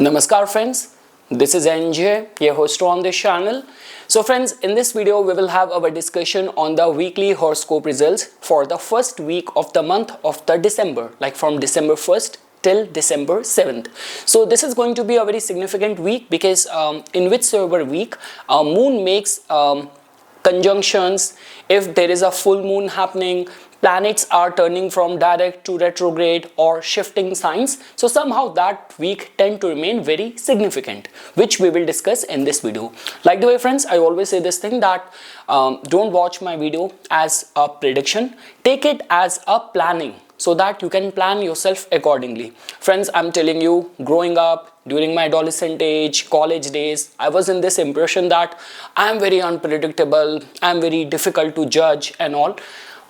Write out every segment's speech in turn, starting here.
Namaskar friends, this is NJ, your host on this channel. So friends, in this video we will have our discussion on the weekly horoscope results for the first week of the month of the December, like from December 1st till December 7th. So this is going to be a very significant week because in whichever week moon makes conjunctions. If there is a full moon happening, planets are turning from direct to retrograde or shifting signs, so somehow that week tend to remain very significant, which we will discuss in this video. Like the way friends, I always say this thing that don't watch my video as a prediction, take it as a planning, so that you can plan yourself accordingly. Friends, I'm telling you, growing up during my adolescent age, college days, I was in this impression that I'm very unpredictable, I'm very difficult to judge and all.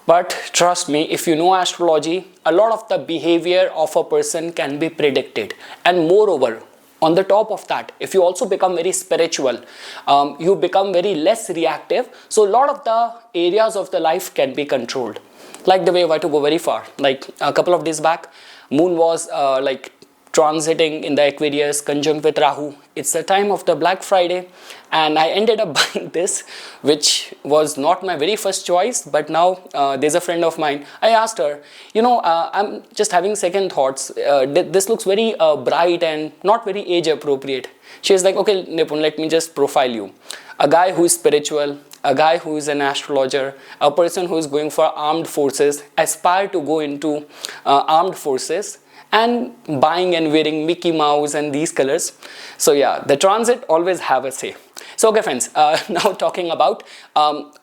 But trust me, if you know astrology, a lot of the behavior of a person can be predicted. And moreover, on the top of that, if you also become very spiritual, you become very less reactive. So a lot of the areas of the life can be controlled. Like the way, why to go very far, like a couple of days back, moon was like transiting in the Aquarius conjunct with Rahu. It's the time of the Black Friday and I ended up buying this, which was not my very first choice, but now there's a friend of mine. I asked her, I'm just having second thoughts. This looks very bright and not very age appropriate. She's like, okay Nipun, let me just profile you. A guy who is spiritual, a guy who is an astrologer, a person who is going for armed forces, aspire to go into armed forces, and buying and wearing Mickey Mouse and these colors. So yeah, the transit always have a say. So okay friends, now talking about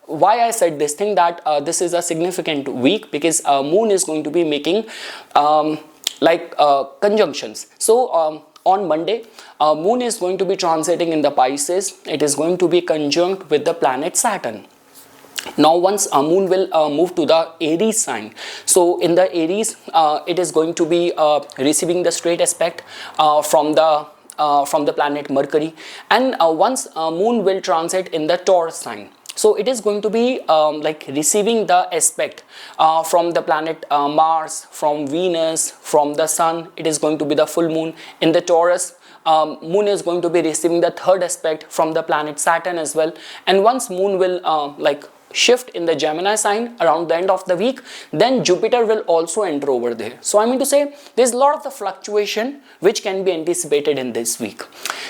why I said this thing that this is a significant week, because moon is going to be making conjunctions. So on Monday, moon is going to be transiting in the Pisces. It is going to be conjunct with the planet Saturn. Now once moon will move to the Aries sign, so in the Aries it is going to be receiving the straight aspect from the planet Mercury, and once moon will transit in the Taurus sign, so it is going to be receiving the aspect from the planet Mars, from Venus, from the Sun. It is going to be the full moon in the Taurus. Moon is going to be receiving the third aspect from the planet Saturn as well, and once moon will shift in the Gemini sign around the end of the week, then Jupiter will also enter over there. So I mean to say, there's a lot of the fluctuation which can be anticipated in this week.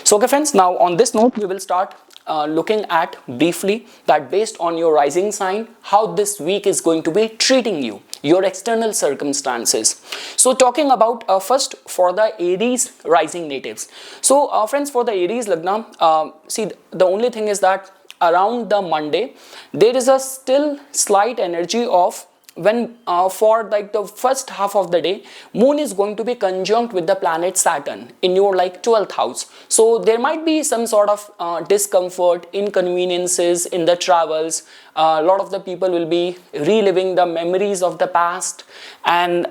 So okay friends, now on this note we will start looking at briefly that based on your rising sign, how this week is going to be treating you, your external circumstances. So talking about first for the Aries rising natives. So friends, for the Aries Lagna, see, the only thing is that around the Monday, there is a still slight energy of when for like the first half of the day, moon is going to be conjunct with the planet Saturn in your 12th house. So there might be some sort of discomfort, inconveniences in the travels. A lot of the people will be reliving the memories of the past, and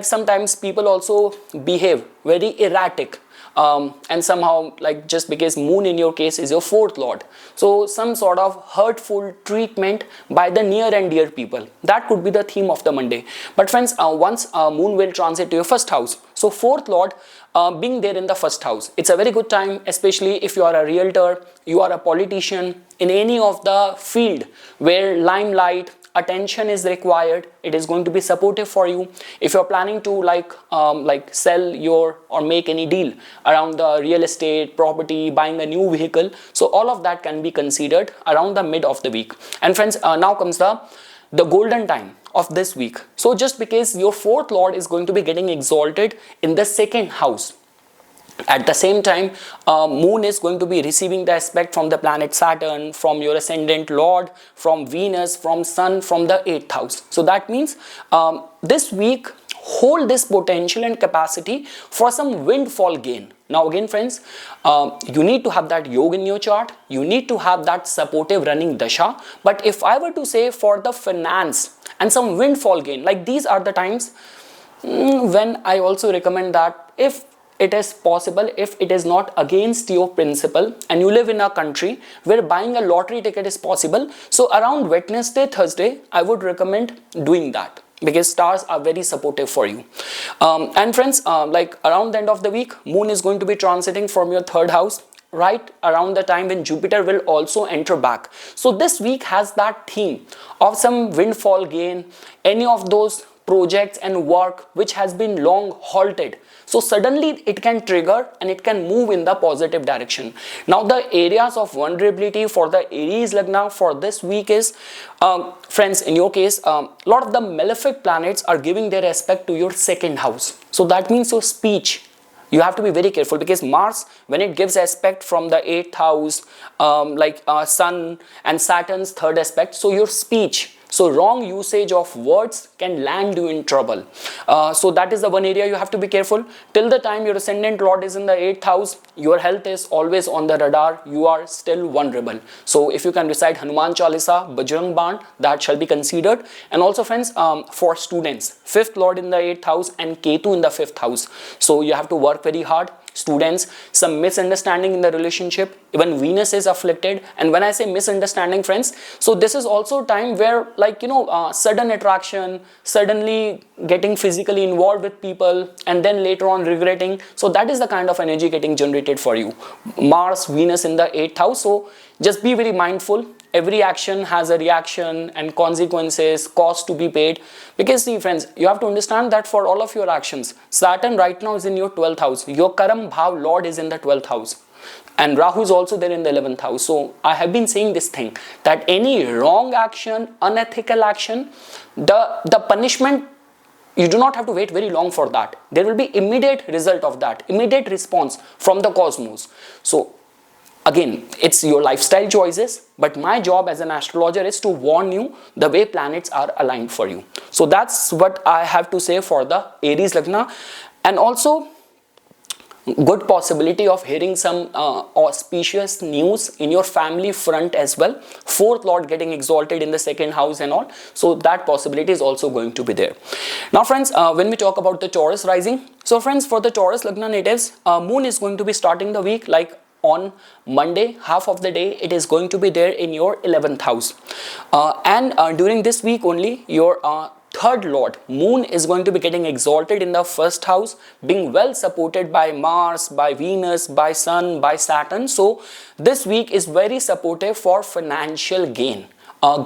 sometimes people also behave very erratic. And somehow, just because moon in your case is your fourth lord, so some sort of hurtful treatment by the near and dear people, that could be the theme of the Monday. But friends, once moon will transit to your first house, so fourth lord being there in the first house, it's a very good time, especially if you are a realtor, you are a politician, in any of the field where limelight, attention is required. It is going to be supportive for you. If you're planning to sell your or make any deal around the real estate, property, buying a new vehicle, so all of that can be considered around the mid of the week. And friends, now comes the golden time of this week. So just because your fourth lord is going to be getting exalted in the second house, at the same time, moon is going to be receiving the aspect from the planet Saturn, from your ascendant lord, from Venus, from Sun, from the 8th house. So that means this week hold this potential and capacity for some windfall gain. Now again friends, you need to have that yoga in your chart, you need to have that supportive running dasha. But if I were to say for the finance and some windfall gain, these are the times when I also recommend that if it is possible, if it is not against your principle and you live in a country where buying a lottery ticket is possible, so around Wednesday, Thursday, I would recommend doing that. because stars are very supportive for you. And friends, like around the end of the week, moon is going to be transiting from your third house, right around the time when Jupiter will also enter back. So this week has that theme of some windfall gain, any of those projects and work which has been long halted. So suddenly it can trigger and it can move in the positive direction. Now the areas of vulnerability for the Aries Lagna for this week is, friends, in your case, a lot of the malefic planets are giving their aspect to your second house. So that means your speech. You have to be very careful, because Mars, when it gives aspect from the 8th house, Sun and Saturn's third aspect, so your speech, so wrong usage of words can land you in trouble. So that is the one area you have to be careful. Till the time your ascendant lord is in the 8th house, your health is always on the radar. You are still vulnerable. So if you can recite Hanuman Chalisa, Bajrang Baan, that shall be considered. And also friends, for students, 5th lord in the 8th house and Ketu in the 5th house. So you have to work very hard. Students, some misunderstanding in the relationship, even Venus is afflicted. And when I say misunderstanding, friends, so this is also time where, like, sudden attraction, suddenly getting physically involved with people and then later on regretting. So that is the kind of energy getting generated for you. Mars, Venus in the 8th house. So just be very mindful. Every action has a reaction and consequences, cost to be paid. Because see friends, you have to understand that for all of your actions, Saturn right now is in your 12th house. Your Karam Bhav Lord is in the 12th house. And Rahu is also there in the 11th house. So I have been saying this thing, that any wrong action, unethical action, the punishment, you do not have to wait very long for that. There will be immediate result of that, immediate response from the cosmos. So again, it's your lifestyle choices, but my job as an astrologer is to warn you the way planets are aligned for you. So that's what I have to say for the Aries Lagna. And also, good possibility of hearing some auspicious news in your family front as well. 4th lord getting exalted in the 2nd house and all. So that possibility is also going to be there. Now friends, when we talk about the Taurus rising, so friends, for the Taurus Lagna natives, moon is going to be starting the week like on Monday, half of the day it is going to be there in your 11th house. And during this week only, your third lord, moon, is going to be getting exalted in the 1st house, being well supported by Mars, by Venus, by Sun, by Saturn. So this week is very supportive for financial gain,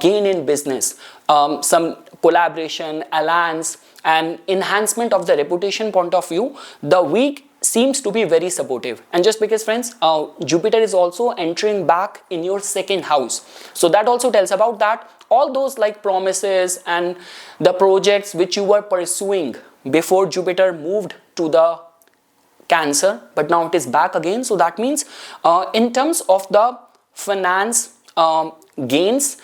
gain in business, some collaboration, alliance, and enhancement of the reputation point of view. The week seems to be very supportive. And just because friends, Jupiter is also entering back in your 2nd house, so that also tells about that all those like promises and the projects which you were pursuing before Jupiter moved to the Cancer, but now it is back again. So that means in terms of the finance gains,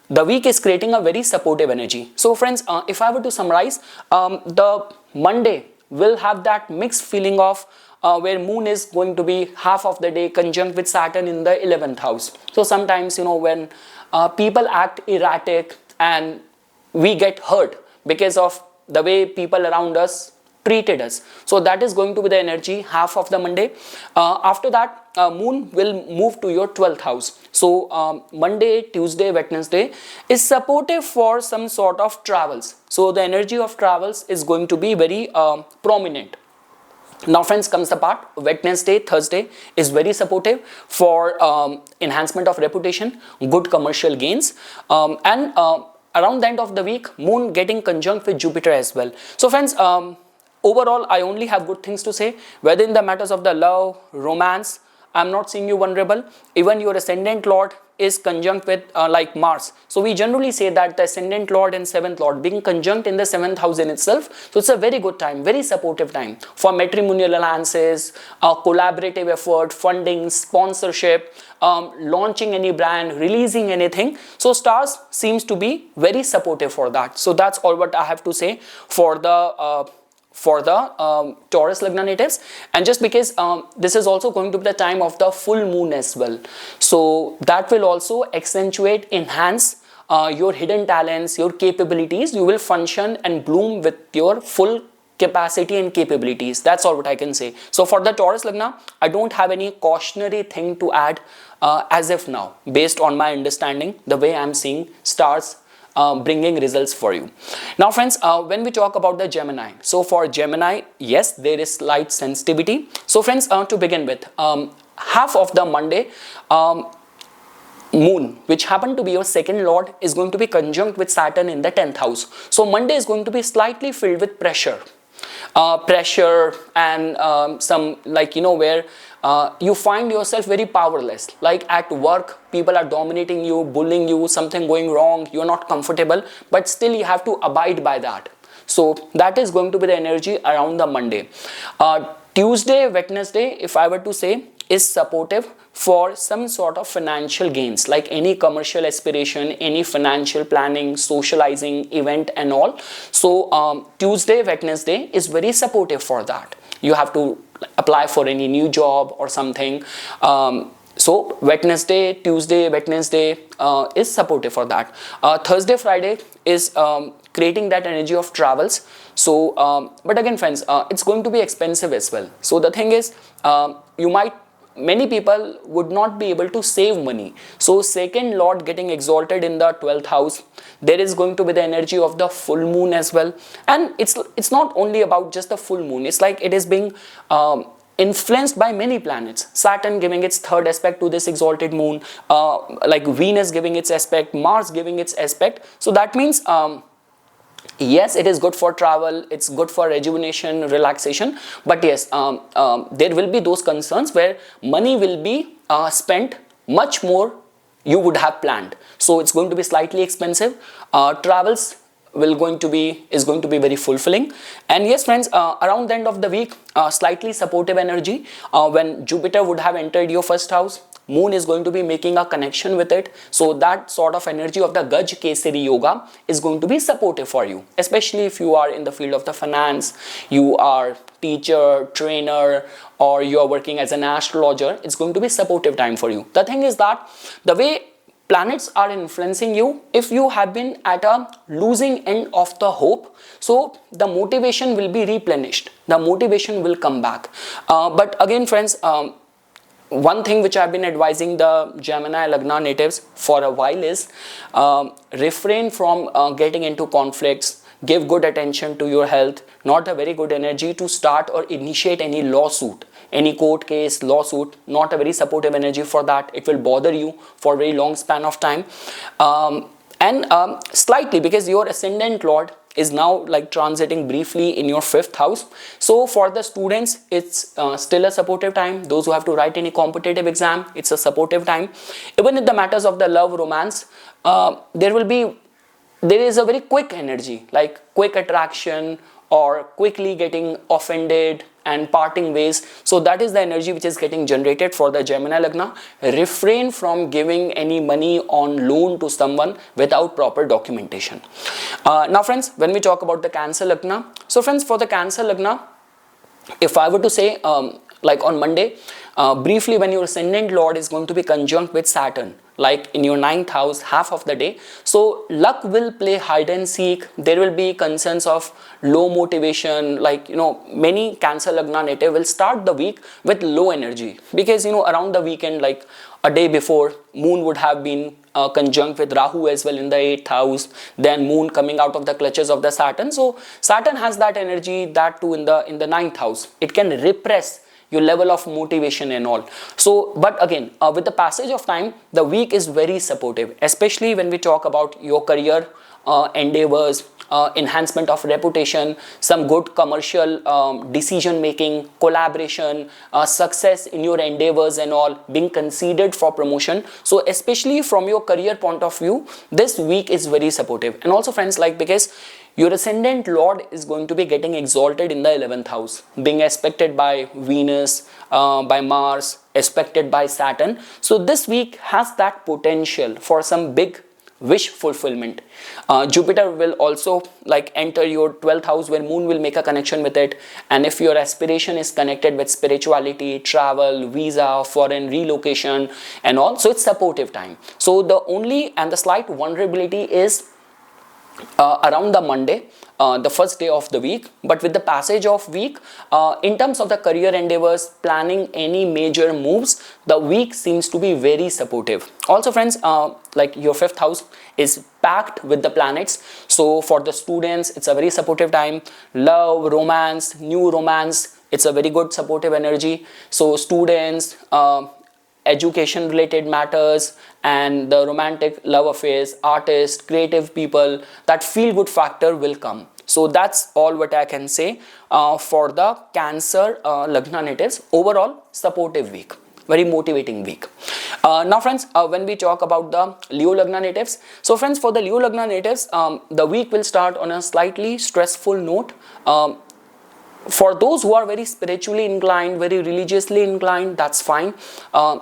the week is creating a very supportive energy. So friends, if I were to summarize, the Monday will have that mixed feeling of where moon is going to be half of the day conjunct with Saturn in the 11th house. So sometimes, when people act erratic and we get hurt because of the way people around us treated us. So that is going to be the energy half of the Monday. After that, moon will move to your 12th house. So Monday, Tuesday, Wednesday is supportive for some sort of travels. So the energy of travels is going to be very prominent. Now friends, comes the part, Wednesday, Thursday is very supportive for enhancement of reputation, good commercial gains, and around the end of the week, moon getting conjunct with Jupiter as well. So friends, overall, I only have good things to say. Whether in the matters of the love, romance, I'm not seeing you vulnerable. Even your ascendant lord is conjunct with like Mars. So we generally say that the ascendant lord and 7th lord being conjunct in the 7th house in itself. So it's a very good time, very supportive time for matrimonial alliances, collaborative effort, funding, sponsorship, launching any brand, releasing anything. So stars seems to be very supportive for that. So that's all what I have to say for the Taurus Lagna natives. And just because this is also going to be the time of the full moon as well, so that will also accentuate, enhance your hidden talents, your capabilities. You will function and bloom with your full capacity and capabilities. That's all what I can say. So for the Taurus Lagna, I don't have any cautionary thing to add as of now, based on my understanding, the way I'm seeing stars bringing results for you. Now friends, when we talk about the Gemini, so for Gemini, yes, there is slight sensitivity. So friends, to begin with, half of the Monday, Moon, which happened to be your second lord, is going to be conjunct with Saturn in the 10th house. So Monday is going to be slightly filled with pressure. Pressure and some, like, where you find yourself very powerless. Like at work, people are dominating you, bullying you, something going wrong, you're not comfortable, but still you have to abide by that. So that is going to be the energy around the Monday. Tuesday, Wednesday, if I were to say, is supportive for some sort of financial gains, like any commercial aspiration, any financial planning, socializing event and all. So Tuesday, Wednesday is very supportive for that. You have to apply for any new job or something. So Wednesday, Tuesday, Wednesday is supportive for that. Thursday, Friday is creating that energy of travels. So, but again friends, it's going to be expensive as well. So the thing is, many people would not be able to save money. So second lord getting exalted in the 12th house, there is going to be the energy of the full moon as well. And it's not only about just the full moon. It's like it is being influenced by many planets. Saturn giving its third aspect to this exalted moon, like Venus giving its aspect, Mars giving its aspect. So that means yes, it is good for travel, it's good for rejuvenation, relaxation, but yes, there will be those concerns where money will be spent much more you would have planned. So it's going to be slightly expensive. Travels is going to be very fulfilling. And yes friends, around the end of the week, slightly supportive energy when Jupiter would have entered your first house. Moon is going to be making a connection with it. So that sort of energy of the Gaj Kesari Yoga is going to be supportive for you, especially if you are in the field of the finance, you are teacher, trainer, or you are working as an astrologer. It's going to be supportive time for you. The thing is that the way planets are influencing you, if you have been at a losing end of the hope, so the motivation will be replenished, the motivation will come back. But again friends, one thing which I've been advising the Gemini Lagna natives for a while is refrain from getting into conflicts, give good attention to your health. Not a very good energy to start or initiate any lawsuit, any court case, lawsuit. Not a very supportive energy for that. It will bother you for a very long span of time. And slightly, because your ascendant lord is now like transiting briefly in your 5th house. So for the students, it's still a supportive time. Those who have to write any competitive exam, it's a supportive time. Even in the matters of the love, romance, there is a very quick energy, like quick attraction or quickly getting offended and parting ways. So that is the energy which is getting generated for the Gemini Lagna. Refrain from giving any money on loan to someone without proper documentation. Now friends, when we talk about the Cancer Lagna, so friends, for the Cancer Lagna, if I were to say like on Monday, briefly, when your ascendant lord is going to be conjunct with Saturn, like in your 9th house, half of the day, so luck will play hide and seek. There will be concerns of low motivation, like many Cancer Lagna native will start the week with low energy, because around the weekend, like a day before, Moon would have been conjunct with Rahu as well in the 8th house, then Moon coming out of the clutches of the Saturn. So Saturn has that energy, that too in the 9th house. It can repress your level of motivation and all. So, but again, with the passage of time, the week is very supportive, especially when we talk about your career endeavors, enhancement of reputation, some good commercial decision making, collaboration, success in your endeavors and all, being considered for promotion. So especially from your career point of view, this week is very supportive. And also friends, like because your ascendant lord is going to be getting exalted in the 11th house, being aspected by Venus, by Mars, aspected by Saturn. So this week has that potential for some big wish fulfillment. Jupiter will also like enter your 12th house, where Moon will make a connection with it. And if your aspiration is connected with spirituality, travel, visa, foreign relocation and all, so it's supportive time. So the only and the slight vulnerability is around the Monday, the first day of the week. But with the passage of week, in terms of the career endeavors, planning any major moves, the week seems to be very supportive. Also friends, like your fifth house is packed with the planets, so for the students it's a very supportive time. Love, romance, new romance, it's a very good supportive energy. So students, education related matters, and the romantic love affairs, artists, creative people, that feel good factor will come. So that's all what I can say for the Cancer Lagna natives. Overall supportive week, very motivating week. Now friends, when we talk about the Leo Lagna natives, so friends, for the Leo Lagna natives, the week will start on a slightly stressful note. For those who are very spiritually inclined, very religiously inclined, that's fine.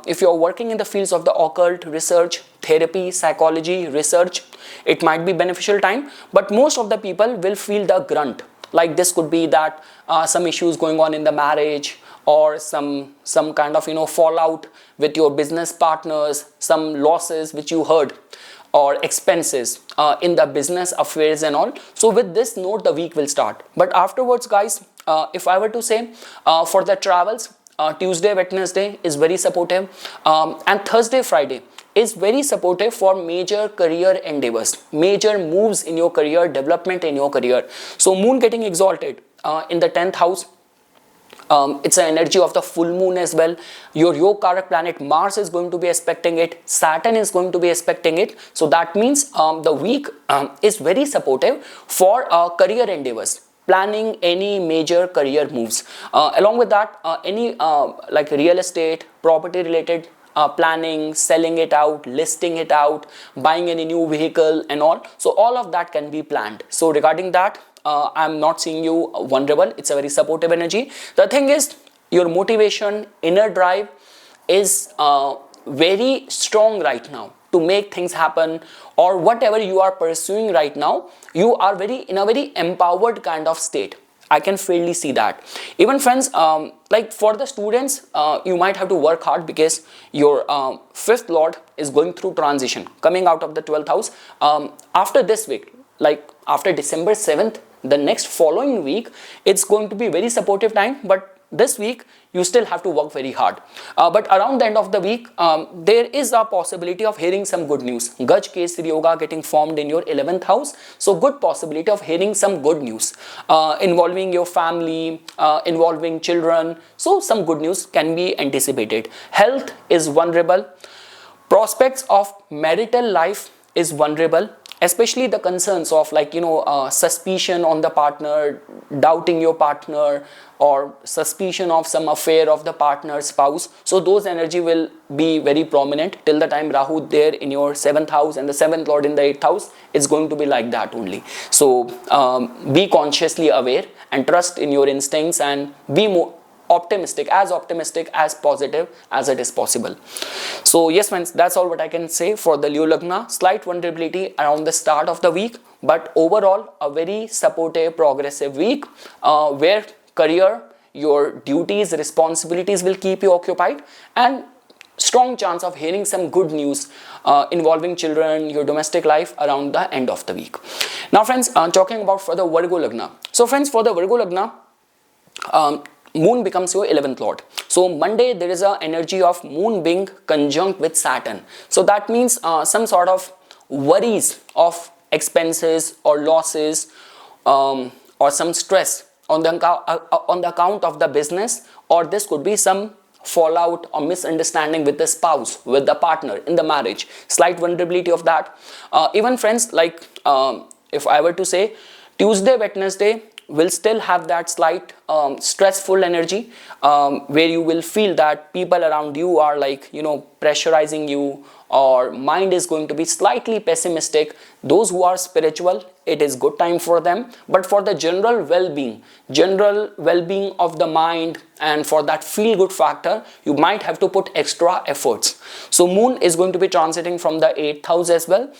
If you're working in the fields of the occult, research, therapy, psychology, research, it might be beneficial time. But most of the people will feel the grunt. Like this could be that some issues going on in the marriage, or some kind of fallout with your business partners, some losses which you heard, or expenses in the business affairs and all. So with this note the week will start. But afterwards guys, if I were to say, for the travels, Tuesday, Wednesday is very supportive, and Thursday, Friday is very supportive for major career endeavors, major moves in your career, development in your career. So moon getting exalted in the 10th house, it's an energy of the full moon as well. Your Yogacarak planet Mars is going to be aspecting it, Saturn is going to be aspecting it. So that means the week is very supportive for career endeavors, planning any major career moves. Along with that, any like real estate, property related planning, selling it out, listing it out, buying any new vehicle and all. So all of that can be planned. So regarding that, I'm not seeing you vulnerable. It's a very supportive energy. The thing is, your motivation, inner drive is very strong right now to make things happen, or whatever you are pursuing right now, you are in a very empowered kind of state. I can fairly see that. Even friends, like for the students, you might have to work hard because your fifth lord is going through transition, coming out of the 12th house. After this week, like after December 7th, the next following week, it's going to be very supportive time. But this week you still have to work very hard. But around the end of the week, there is a possibility of hearing some good news. Gaj Kesari Yoga getting formed in your 11th house, so good possibility of hearing some good news involving your family, involving children. So some good news can be anticipated. Health is vulnerable. Prospects of marital life is vulnerable, especially the concerns of like suspicion on the partner, doubting your partner, or suspicion of some affair of the partner's spouse. So those energy will be very prominent till the time Rahu there in your 7th house and the 7th lord in the 8th house. It's going to be like that only. So be consciously aware and trust in your instincts, and be more optimistic as positive as it is possible. So yes friends, that's all what I can say for the Leo Lagna. Slight vulnerability around the start of the week, but overall a very supportive, progressive week where career, your duties, responsibilities will keep you occupied, and strong chance of hearing some good news involving children, your domestic life around the end of the week. Now friends, talking about for the Virgo Lagna. So friends, for the Virgo Lagna, moon becomes your 11th lord. So Monday there is a energy of moon being conjunct with Saturn. So that means some sort of worries of expenses or losses, or some stress on the account of the business, or this could be some fallout or misunderstanding with the spouse, with the partner in the marriage. Slight vulnerability of that. Even friends, like if I were to say, Tuesday, Wednesday will still have that slight stressful energy, where you will feel that people around you are like pressurizing you, or mind is going to be slightly pessimistic. Those who are spiritual, it is good time for them, but for the general well-being of the mind, and for that feel good factor, you might have to put extra efforts. So moon is going to be transiting from the 8th house as well.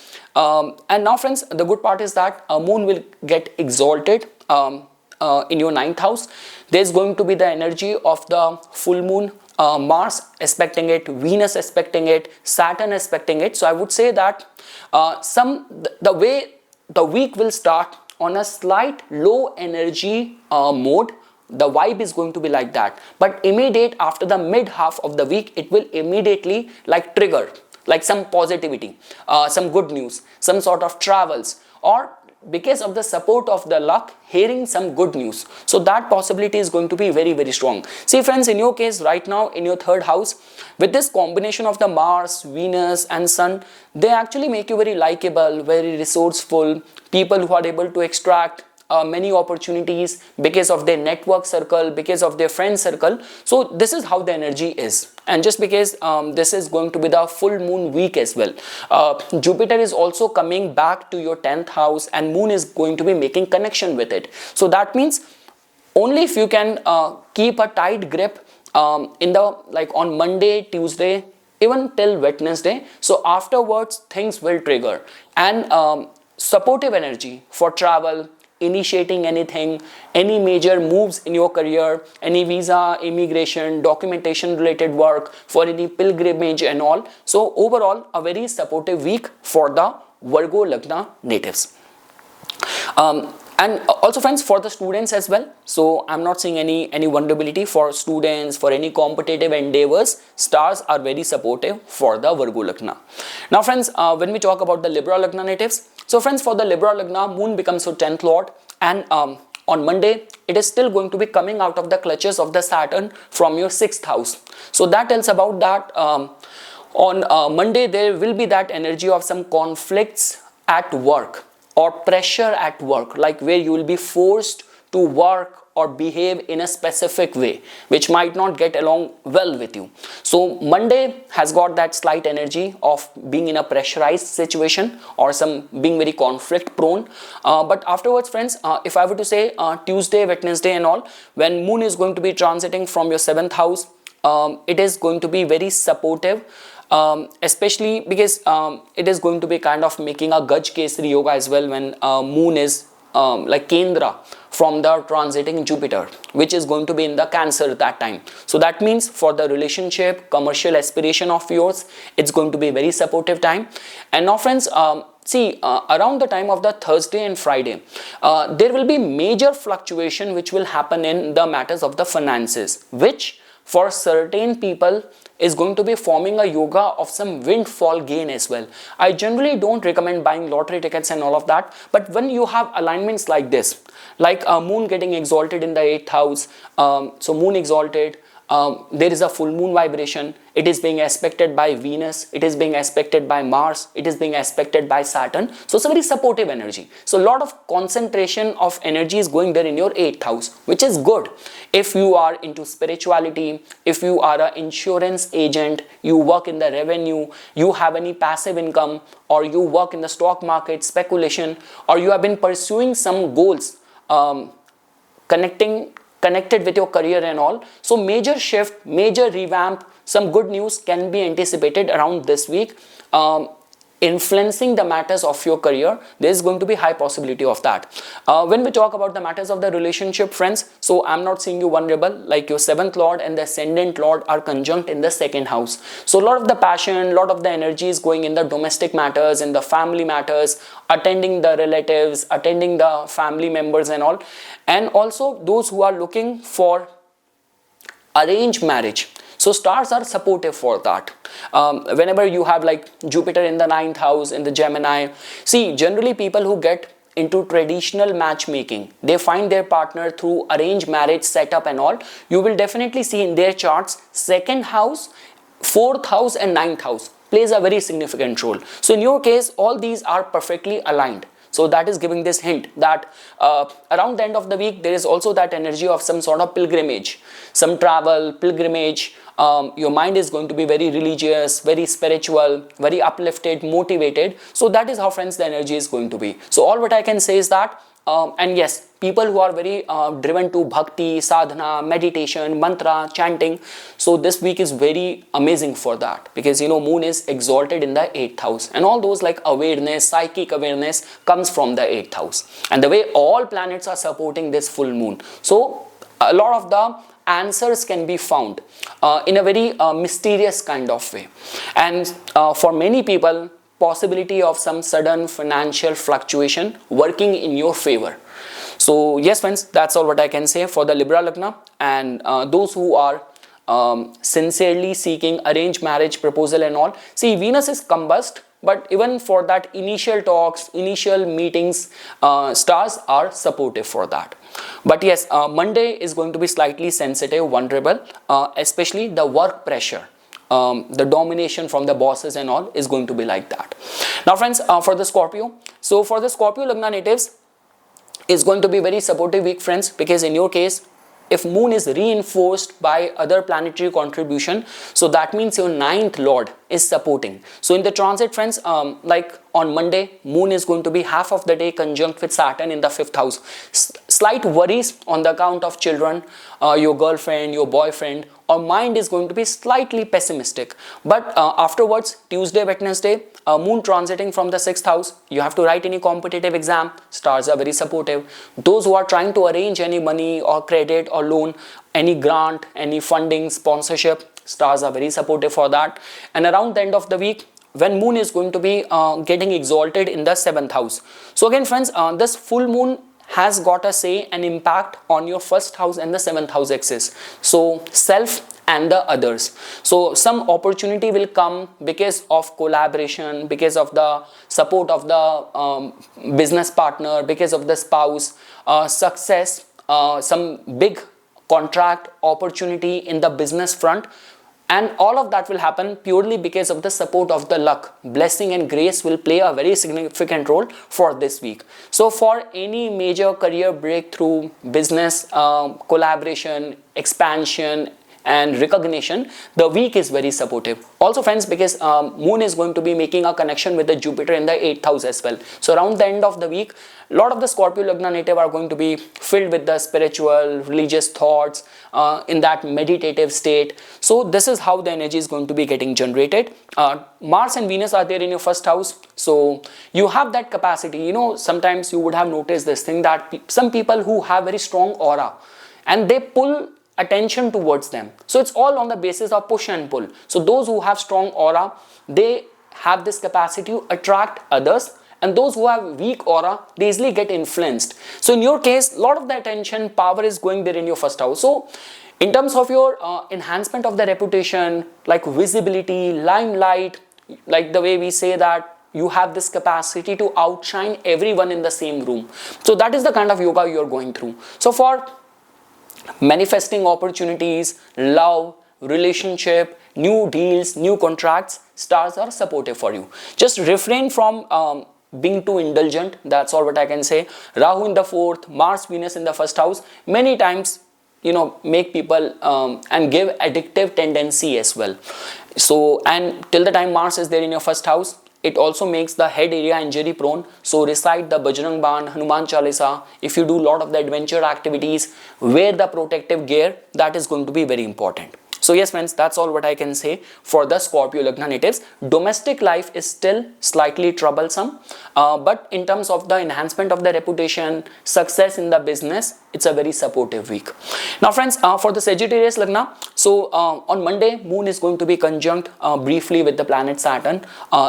And now friends, the good part is that moon will get exalted in your 9th house. There's going to be the energy of the full moon, Mars aspecting it, Venus aspecting it, Saturn aspecting it. So I would say that the way the week will start on a slight low energy mode. The vibe is going to be like that, but immediate after the mid half of the week, it will immediately like trigger like some positivity, some good news, some sort of travels, or because of the support of the luck, hearing some good news. So that possibility is going to be very, very strong. See friends, in your case right now in your third house, with this combination of the Mars, Venus and Sun, they actually make you very likable, very resourceful, people who are able to extract many opportunities because of their network circle, because of their friend circle. So this is how the energy is. And just because this is going to be the full moon week as well, Jupiter is also coming back to your 10th house and moon is going to be making connection with it. So that means only if you can keep a tight grip in the like on Monday, Tuesday, even till Wednesday. So afterwards things will trigger, and supportive energy for travel, initiating anything, any major moves in your career, any visa, immigration, documentation related work, for any pilgrimage and all. So overall a very supportive week for the Virgo Lagna natives. And also friends, for the students as well, so I'm not seeing any vulnerability for students, for any competitive endeavors. Stars are very supportive for the Virgo Lagna. Now friends, when we talk about the Libra Lagna natives, so friends, for the Libra Lagna, moon becomes your 10th lord, and on Monday it is still going to be coming out of the clutches of the Saturn from your 6th house. So that tells about that on Monday there will be that energy of some conflicts at work or pressure at work, like where you will be forced to work or behave in a specific way which might not get along well with you. So Monday has got that slight energy of being in a pressurized situation or some being very conflict prone, but afterwards friends, if I were to say Tuesday, Wednesday and all, when moon is going to be transiting from your 7th house, it is going to be very supportive, especially because it is going to be kind of making a Gaj Kesari yoga as well when moon is like Kendra from the transiting Jupiter, which is going to be in the Cancer at that time. So that means for the relationship, commercial aspiration of yours, it's going to be a very supportive time. And now friends, see, around the time of the Thursday and Friday, there will be major fluctuation which will happen in the matters of the finances, which for certain people is going to be forming a yoga of some windfall gain as well. I generally don't recommend buying lottery tickets and all of that, but when you have alignments like this, like moon getting exalted in the 8th house, so moon exalted, there is a full moon vibration, it is being aspected by Venus, it is being aspected by Mars, it is being aspected by Saturn. So it's a very supportive energy. So a lot of concentration of energy is going there in your 8th house, which is good. If you are into spirituality, if you are an insurance agent, you work in the revenue, you have any passive income, or you work in the stock market, speculation, or you have been pursuing some goals, connected with your career and all. So major shift, major revamp, some good news can be anticipated around this week, influencing the matters of your career. There is going to be high possibility of that. When we talk about the matters of the relationship friends, so I'm not seeing you vulnerable, like your 7th lord and the ascendant lord are conjunct in the 2nd house. So a lot of the passion, a lot of the energy is going in the domestic matters, in the family matters, attending the relatives, attending the family members and all. And also those who are looking for arranged marriage. So stars are supportive for that. Whenever you have like Jupiter in the 9th house, in the Gemini, see, generally people who get into traditional matchmaking, they find their partner through arranged marriage setup and all. You will definitely see in their charts 2nd house, 4th house and 9th house plays a very significant role. So in your case, all these are perfectly aligned. So that is giving this hint that around the end of the week, there is also that energy of some sort of pilgrimage, some travel, pilgrimage. Your mind is going to be very religious, very spiritual, very uplifted, motivated. So that is how friends the energy is going to be. So all what I can say is that, and yes, people who are very driven to bhakti, sadhana, meditation, mantra, chanting. So this week is very amazing for that, because you know moon is exalted in the 8th house, and all those like awareness, psychic awareness comes from the 8th house, and the way all planets are supporting this full moon. So a lot of the answers can be found in a very mysterious kind of way, and for many people possibility of some sudden financial fluctuation working in your favor. So yes friends, that's all what I can say for the Libra Lagna. And those who are sincerely seeking arranged marriage proposal and all, see, Venus is combust, but even for that initial talks, initial meetings, stars are supportive for that. But yes, Monday is going to be slightly sensitive, vulnerable, especially the work pressure. The domination from the bosses and all is going to be like that. Now friends, for the Scorpio, so for the Scorpio Lagna natives, is going to be very supportive week friends, because in your case, if moon is reinforced by other planetary contribution, so that means your ninth lord is supporting. So in the transit friends, like on Monday, moon is going to be half of the day conjunct with Saturn in the 5th house. Slight worries on the account of children, your girlfriend, your boyfriend, or mind is going to be slightly pessimistic. But afterwards, Tuesday, Wednesday, moon transiting from the 6th house, you have to write any competitive exam, stars are very supportive. Those who are trying to arrange any money or credit or loan, any grant, any funding, sponsorship, stars are very supportive for that. And around the end of the week, when moon is going to be getting exalted in the 7th house. So again friends, this full moon has got a say and impact on your 1st house and the 7th house axis. So self and the others. So some opportunity will come because of collaboration, because of the support of the business partner, because of the spouse, success, some big contract opportunity in the business front. And all of that will happen purely because of the support of the luck. Blessing and grace will play a very significant role for this week. So for any major career breakthrough, business collaboration, expansion, and recognition, the week is very supportive. Also friends, because moon is going to be making a connection with the Jupiter in the 8th house as well. So around the end of the week, a lot of the Scorpio Lagna native are going to be filled with the spiritual, religious thoughts, in that meditative state. So this is how the energy is going to be getting generated. Mars and Venus are there in your 1st house. So you have that capacity. You know, sometimes you would have noticed this thing that some people who have very strong aura and they pull attention towards them. So it's all on the basis of push and pull. So those who have strong aura, they have this capacity to attract others, and those who have weak aura, they easily get influenced. So in your case, a lot of the attention power is going there in your 1st house. So in terms of your enhancement of the reputation, like visibility, limelight, like the way we say that you have this capacity to outshine everyone in the same room. So that is the kind of yoga you are going through. So for manifesting opportunities, love, relationship, new deals, new contracts, stars are supportive for you. Just refrain from being too indulgent. That's all what I can say. Rahu in the 4th, Mars, Venus in the 1st house, many times, you know, make people and give addictive tendency as well. So, and till the time Mars is there in your 1st house, it also makes the head area injury prone. So recite the Bajrang Baan, Hanuman Chalisa. If you do a lot of the adventure activities, wear the protective gear. That is going to be very important. So yes friends, that's all what I can say for the Scorpio Lagna natives. Domestic life is still slightly troublesome, but in terms of the enhancement of the reputation, success in the business, it's a very supportive week. Now friends, for the Sagittarius Lagna, so on Monday, moon is going to be conjunct briefly with the planet Saturn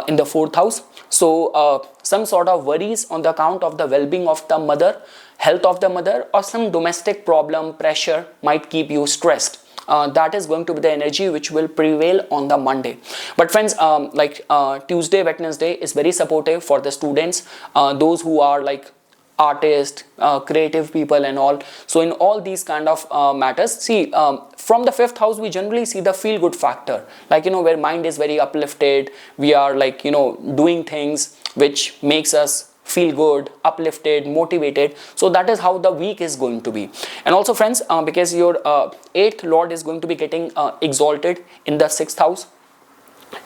in the 4th house. So some sort of worries on the account of the well-being of the mother, health of the mother, or some domestic problem, pressure might keep you stressed. That is going to be the energy which will prevail on the Monday. But friends, like Tuesday, Wednesday is very supportive for the students, those who are like artists, creative people and all. So in all these kind of matters, see, from the 5th house, we generally see the feel good factor, like, you know, where mind is very uplifted. We are like, you know, doing things which makes us feel good, uplifted, motivated. So that is how the week is going to be. And also friends, because your 8th lord is going to be getting exalted in the 6th house,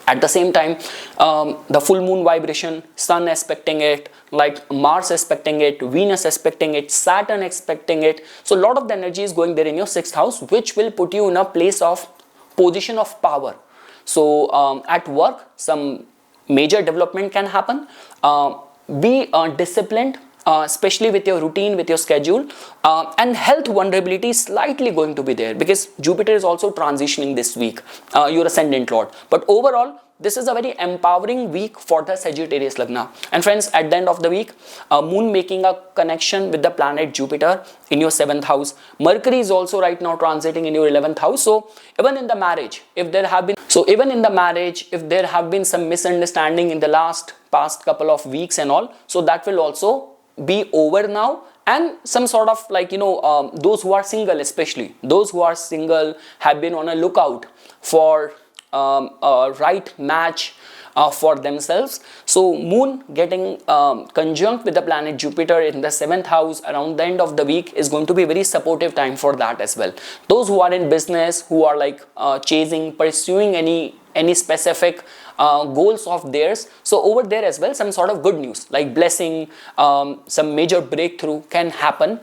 at the same time, the full moon vibration, sun aspecting it, like Mars aspecting it, Venus aspecting it, Saturn aspecting it. So a lot of the energy is going there in your 6th house, which will put you in a place of position of power. So at work, some major development can happen. Be disciplined especially with your routine, with your schedule, and health vulnerability is slightly going to be there because Jupiter is also transitioning this week, your ascendant lord. But overall, this is a very empowering week for the Sagittarius Lagna. And friends, at the end of the week, Moon making a connection with the planet Jupiter in your 7th house. Mercury is also right now transiting in your 11th house. So even in the marriage, if there have been some misunderstanding in the past couple of weeks and all, so that will also be over now. And some sort of like, those who are single, especially those who are single, have been on a lookout for a right match for themselves. So Moon getting conjunct with the planet Jupiter in the 7th house around the end of the week is going to be a very supportive time for that as well. Those who are in business, who are like pursuing any specific goals of theirs, so over there as well, some sort of good news like blessing, some major breakthrough can happen,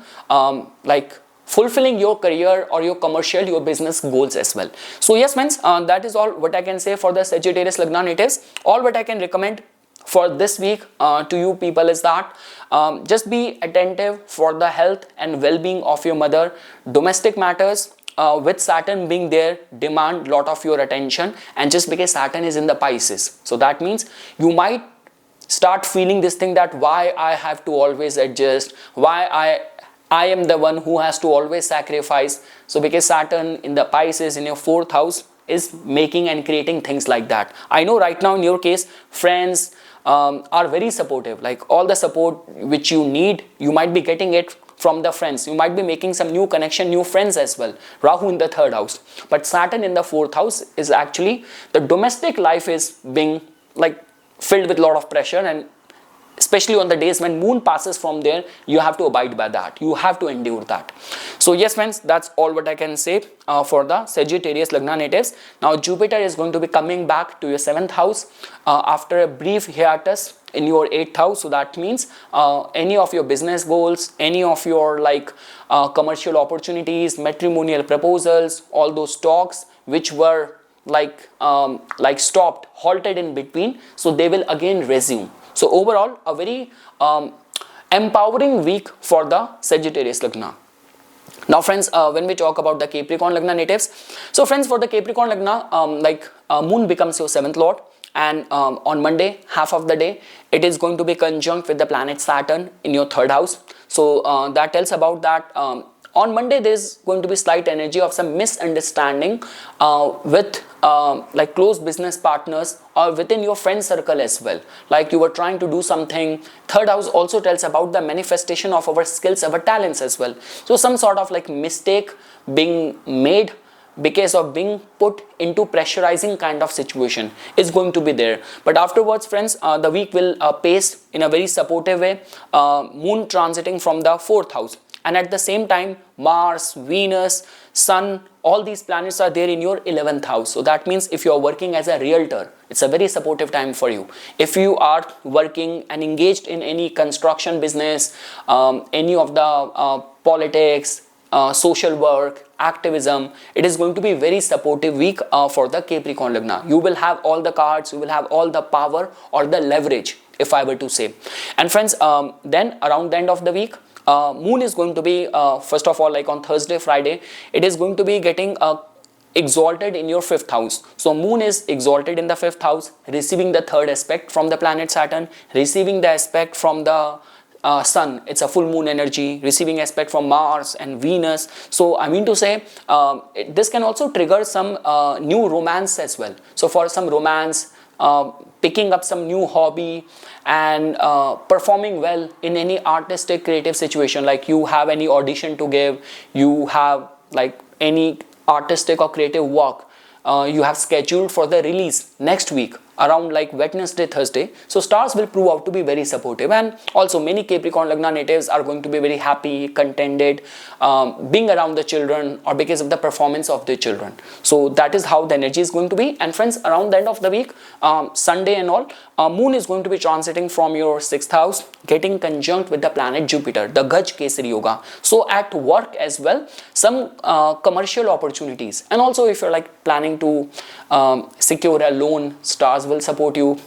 like fulfilling your career or your commercial, your business goals as well. So yes friends, that is all what I can say for the Sagittarius Lagna natives. All what I can recommend for this week to you people is that just be attentive for the health and well-being of your mother. Domestic matters, with Saturn being there, demand lot of your attention, and just because Saturn is in the Pisces, so that means you might start feeling this thing that why I have to always adjust, why I am the one who has to always sacrifice. So because Saturn in the Pisces in your 4th house is making and creating things like that. I know right now in your case, friends are very supportive, like all the support which you need, you might be getting it from the friends. You might be making some new connection, new friends as well. Rahu in the 3rd house. But Saturn in the 4th house is actually, the domestic life is being like filled with a lot of pressure, and especially on the days when Moon passes from there, you have to abide by that. You have to endure that. So yes friends, that's all what I can say for the Sagittarius Lagna natives. Now Jupiter is going to be coming back to your 7th house after a brief hiatus in your 8th house. So that means any of your business goals, any of your like commercial opportunities, matrimonial proposals, all those talks which were like stopped, halted in between, so they will again resume. So overall, a very empowering week for the Sagittarius Lagna. Now friends, when we talk about the Capricorn Lagna natives, so friends, for the Capricorn Lagna, Moon becomes your 7th lord, and on Monday, half of the day, it is going to be conjunct with the planet Saturn in your 3rd house. So that tells about that on Monday there is going to be slight energy of some misunderstanding with like close business partners or within your friend circle as well. Like you were trying to do something. 3rd house also tells about the manifestation of our skills, our talents as well. So some sort of like mistake being made because of being put into pressurizing kind of situation is going to be there. But afterwards friends, the week will pace in a very supportive way. Moon transiting from the 4th house. And at the same time, Mars, Venus, Sun, all these planets are there in your 11th house. So that means if you are working as a realtor, it's a very supportive time for you. If you are working and engaged in any construction business, any of the politics, social work, activism, it is going to be very supportive week for the Capricorn Lagna. You will have all the cards, you will have all the power or the leverage, if I were to say. And friends, then around the end of the week, Moon is going to be, first of all, like on Thursday, Friday, it is going to be getting exalted in your 5th house. So Moon is exalted in the 5th house, receiving the 3rd aspect from the planet Saturn, receiving the aspect from the Sun. It's a full moon energy, receiving aspect from Mars and Venus. So I mean to say, this can also trigger some new romance as well. So for some romance, picking up some new hobby and performing well in any artistic creative situation, like you have any audition to give, you have like any artistic or creative work you have scheduled for the release next week around like Wednesday, Thursday. So stars will prove out to be very supportive, and also many Capricorn Lagna natives are going to be very happy, contented, being around the children or because of the performance of their children. So that is how the energy is going to be. And friends, around the end of the week, Sunday and all, Moon is going to be transiting from your 6th house, getting conjunct with the planet Jupiter, the Gaj Kesari Yoga. So at work as well, some commercial opportunities, and also if you're like planning to secure a loan, stars will support you.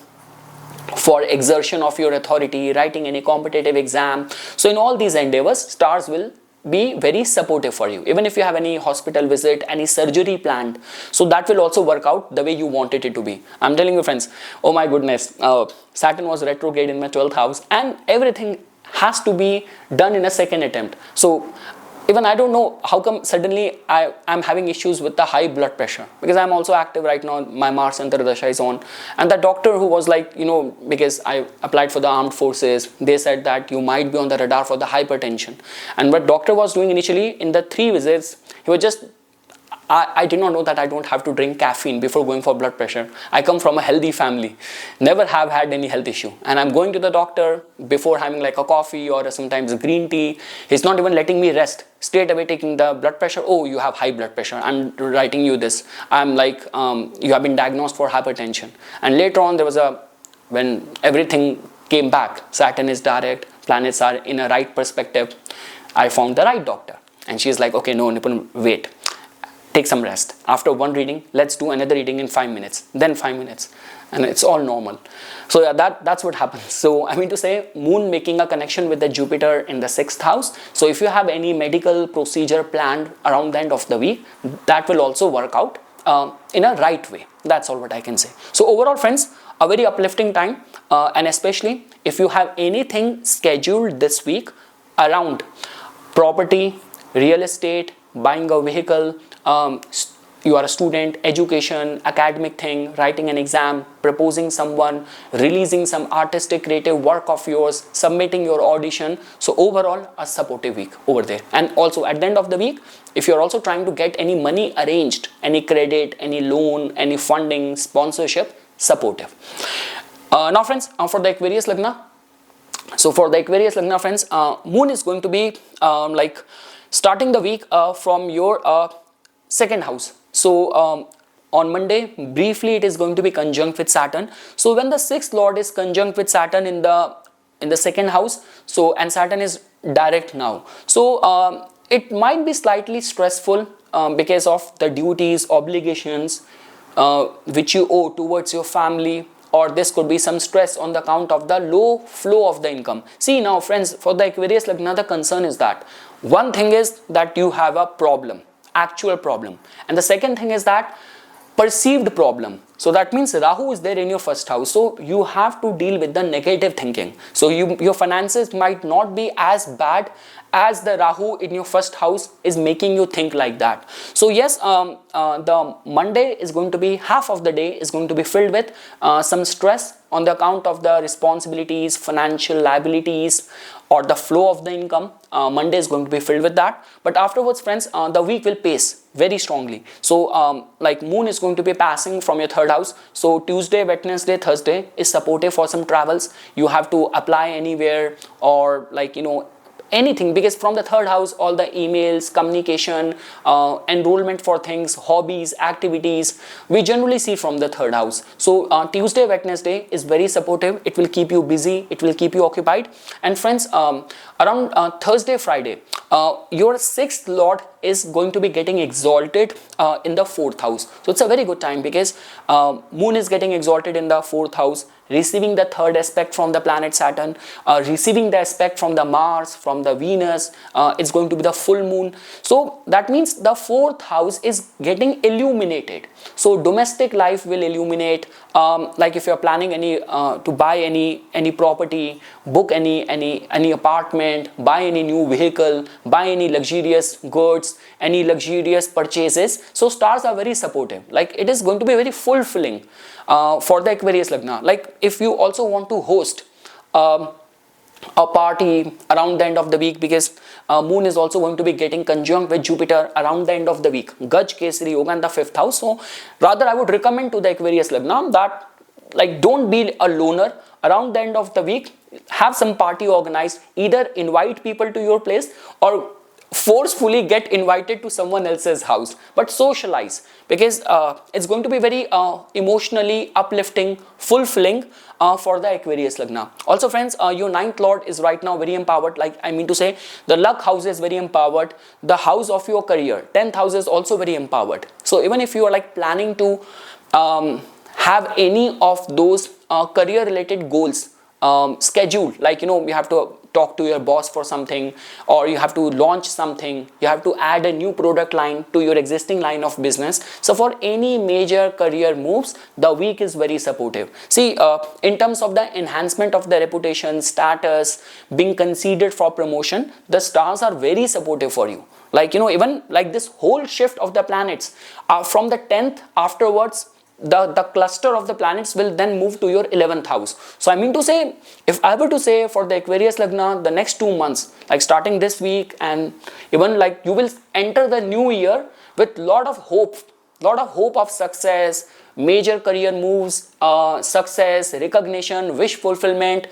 for exertion of your authority, writing any competitive exam. So in all these endeavors, stars will be very supportive for you. Even if you have any hospital visit, any surgery planned, so that will also work out the way you wanted it to be. I'm telling you friends, oh my goodness, Saturn was retrograde in my 12th house, and everything has to be done in a second attempt. So even I don't know how come suddenly I'm having issues with the high blood pressure, because I'm also active right now, my Mars Antardasha is on, and the doctor who was like, because I applied for the armed forces, they said that you might be on the radar for the hypertension. And what doctor was doing initially in the 3 visits, he was just, I did not know that I don't have to drink caffeine before going for blood pressure. I come from a healthy family, never have had any health issue, and I'm going to the doctor before having like a coffee or sometimes a green tea. He's not even letting me rest, straight away taking the blood pressure. Oh, you have high blood pressure, I'm writing you this. I'm like, you have been diagnosed for hypertension. And later on there was when everything came back, Saturn is direct, planets are in a right perspective, I found the right doctor. And she's like, okay, no Nipun, wait, take some rest. After one reading, let's do another reading in 5 minutes, then 5 minutes, and it's all normal. So yeah, that's what happens. So I mean to say, Moon making a connection with the Jupiter in the 6th house. So if you have any medical procedure planned around the end of the week, that will also work out in a right way. That's all what I can say. So overall friends, a very uplifting time, and especially if you have anything scheduled this week around property, real estate, buying a vehicle, you are a student, education, academic thing, writing an exam, proposing someone, releasing some artistic creative work of yours, submitting your audition. So overall a supportive week over there. And also at the end of the week, if you're also trying to get any money arranged, any credit, any loan, any funding, sponsorship, supportive. Now friends, for the Aquarius Lagna, so for the Aquarius Lagna friends, Moon is going to be like starting the week from your 2nd house. So on Monday, briefly, it is going to be conjunct with Saturn. So when the 6th lord is conjunct with Saturn in the 2nd house, so and Saturn is direct now, so it might be slightly stressful because of the duties, obligations which you owe towards your family, or this could be some stress on the account of the low flow of the income. See now friends, for the Aquarius Lagna, the concern is that one thing is that you have a problem, actual problem, and the second thing is that perceived problem. So that means Rahu is there in your 1st house, so you have to deal with the negative thinking. So your finances might not be as bad as the Rahu in your 1st house is making you think like that. So yes, the Monday is going to be, half of the day is going to be filled with some stress on the account of the responsibilities, financial liabilities, or the flow of the income. Monday is going to be filled with that, but afterwards friends, the week will pace very strongly. So like Moon is going to be passing from your 3rd house, so Tuesday, Wednesday, Thursday is supportive for some travels. You have to apply anywhere, or like anything, because from the 3rd house all the emails, communication, enrollment for things, hobbies, activities, we generally see from the 3rd house. So Tuesday, Wednesday is very supportive. It will keep you busy, it will keep you occupied. And friends, around Thursday, Friday, your 6th lord is going to be getting exalted in the 4th house. So it's a very good time, because Moon is getting exalted in the 4th house, receiving the 3rd aspect from the planet Saturn, receiving the aspect from the Mars, from the Venus. It's going to be the full moon. So that means the 4th house is getting illuminated. So domestic life will illuminate. Like if you're planning any to buy any property, book any apartment, buy any new vehicle, buy any luxurious goods, any luxurious purchases. So stars are very supportive. Like it is going to be very fulfilling for the Aquarius Lagna. Like if you also want to host a party around the end of the week, because Moon is also going to be getting conjunct with Jupiter around the end of the week, Gaj Kesari Yoga in the 5th house. So rather I would recommend to the Aquarius Lagna that like don't be a loner around the end of the week. Have some party organized, either invite people to your place or forcefully get invited to someone else's house, but socialize, because it's going to be very emotionally uplifting, fulfilling for the Aquarius Lagna. Also friends, your 9th lord is right now very empowered. Like I mean to say, the luck house is very empowered, the house of your career, 10th house is also very empowered. So even if you are like planning to have any of those career related goals scheduled, like you have to talk to your boss for something, or you have to launch something, you have to add a new product line to your existing line of business. So for any major career moves, the week is very supportive. See, in terms of the enhancement of the reputation, status, being considered for promotion, the stars are very supportive for you. Like even like this whole shift of the planets from the 10th afterwards, the cluster of the planets will then move to your 11th house. So I mean to say, if I were to say for the Aquarius Lagna, the next 2 months, like starting this week, and even like you will enter the new year with lot of hope of success, major career moves, success, recognition, wish fulfillment.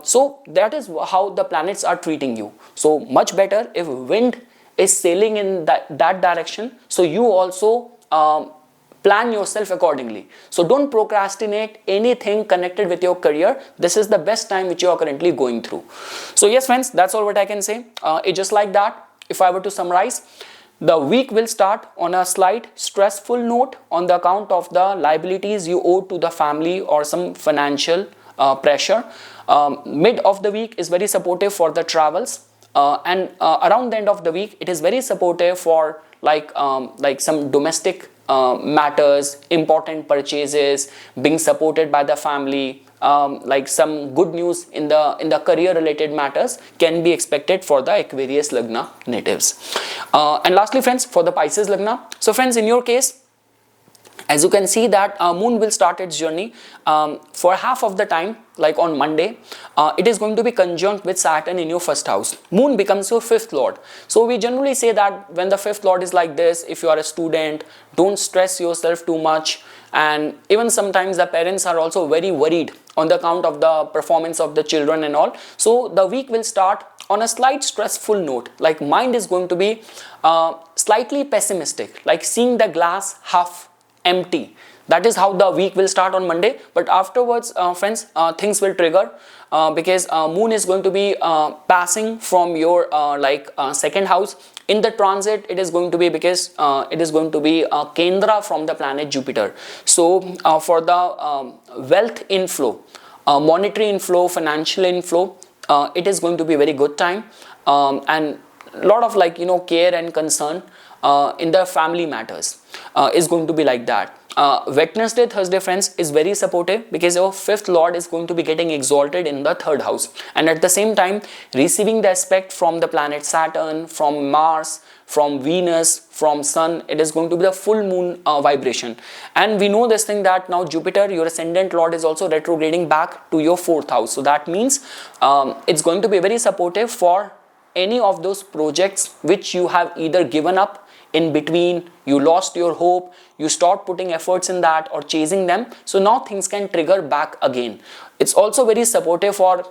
So that is how the planets are treating you. So much better if wind is sailing in that direction, so you also plan yourself accordingly. So don't procrastinate anything connected with your career. This is the best time which you are currently going through. So yes friends, that's all what I can say. It's just like that. If I were to summarize, the week will start on a slight stressful note on the account of the liabilities you owe to the family or some financial pressure. Mid of the week is very supportive for the travels, and around the end of the week it is very supportive for like some domestic matters, important purchases, being supported by the family. Like some good news in the career related matters can be expected for the Aquarius Lagna natives. And lastly friends, for the Pisces Lagna, so friends, in your case, as you can see that moon will start its journey for half of the time, like on Monday. It is going to be conjunct with Saturn in your first house. Moon becomes your fifth lord. So we generally say that when the fifth lord is like this, if you are a student, don't stress yourself too much. And even sometimes the parents are also very worried on the account of the performance of the children and all. So the week will start on a slight stressful note, like mind is going to be slightly pessimistic, like seeing the glass half empty. That is how the week will start on Monday. But afterwards friends, things will trigger because moon is going to be passing from your second house. In the transit, it is going to be because it is going to be Kendra from the planet Jupiter. So for the wealth inflow, monetary inflow, financial inflow, it is going to be a very good time, and a lot of care and concern in the family matters is going to be like that. Wednesday, Thursday friends is very supportive because your fifth lord is going to be getting exalted in the third house, and at the same time receiving the aspect from the planet Saturn, from Mars, from Venus, from Sun. It is going to be the full moon vibration. And we know this thing that now Jupiter, your ascendant lord, is also retrograding back to your fourth house. So that means it's going to be very supportive for any of those projects which you have either given up in between, you lost your hope, you stopped putting efforts in that or chasing them. So now things can trigger back again. It's also very supportive for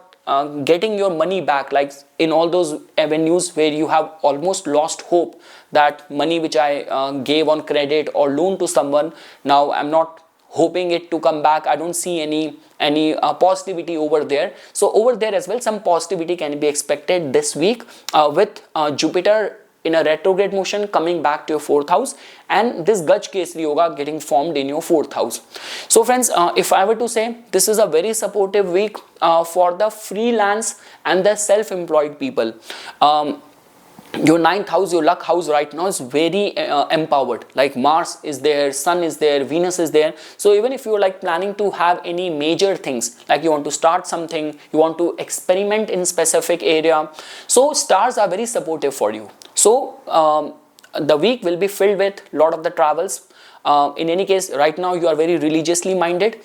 getting your money back, like in all those avenues where you have almost lost hope that money which I gave on credit or loan to someone, now I'm not hoping it to come back. I don't see any positivity over there. So over there as well, some positivity can be expected this week with Jupiter in a retrograde motion coming back to your fourth house, and this Gaj Kesari Yoga getting formed in your fourth house. So friends, if I were to say, this is a very supportive week for the freelance and the self-employed people. Your ninth house, your luck house right now is very empowered. Like Mars is there, Sun is there, Venus is there. So even if you're like planning to have any major things, like you want to start something, you want to experiment in specific area, so stars are very supportive for you. So the week will be filled with a lot of the travels. In any case, right now you are very religiously minded.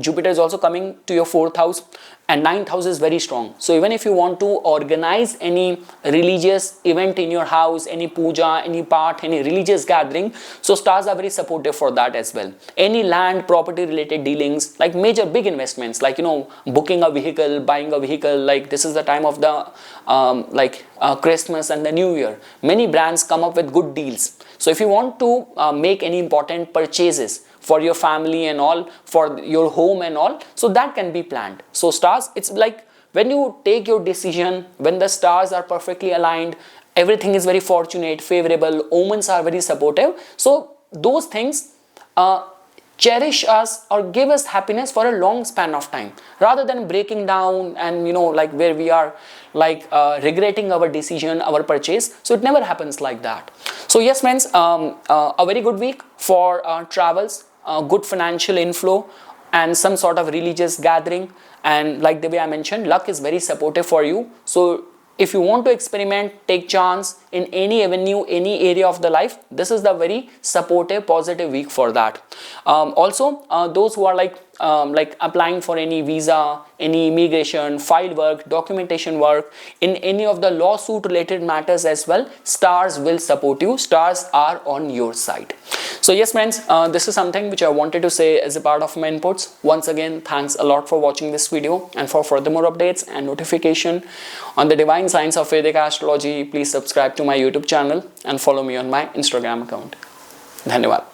Jupiter is also coming to your fourth house, and ninth house is very strong. So even if you want to organize any religious event in your house, any puja, any part, any religious gathering, so stars are very supportive for that as well. Any land property related dealings, like major big investments, like booking a vehicle, buying a vehicle, like this is the time of the Christmas and the New Year. Many brands come up with good deals. So if you want to make any important purchases for your family and all, for your home and all, so that can be planned. So stars, it's like when you take your decision, when the stars are perfectly aligned, everything is very fortunate, favorable, omens are very supportive. So those things cherish us or give us happiness for a long span of time, rather than breaking down and like where we are like regretting our decision, our purchase. So it never happens like that. So yes friends, a very good week for travels, good financial inflow, and some sort of religious gathering. And like the way I mentioned, luck is very supportive for you. So if you want to experiment, take chance in any avenue, any area of the life, this is the very supportive, positive week for that. Also, those who are like applying for any visa, any immigration, file work, documentation work, in any of the lawsuit related matters as well, stars will support you. Stars are on your side. So yes friends, this is something which I wanted to say as a part of my inputs. Once again, thanks a lot for watching this video, and for further more updates and notification on the divine science of Vedic astrology, please subscribe to my YouTube channel and follow me on my Instagram account. Dhanyawad.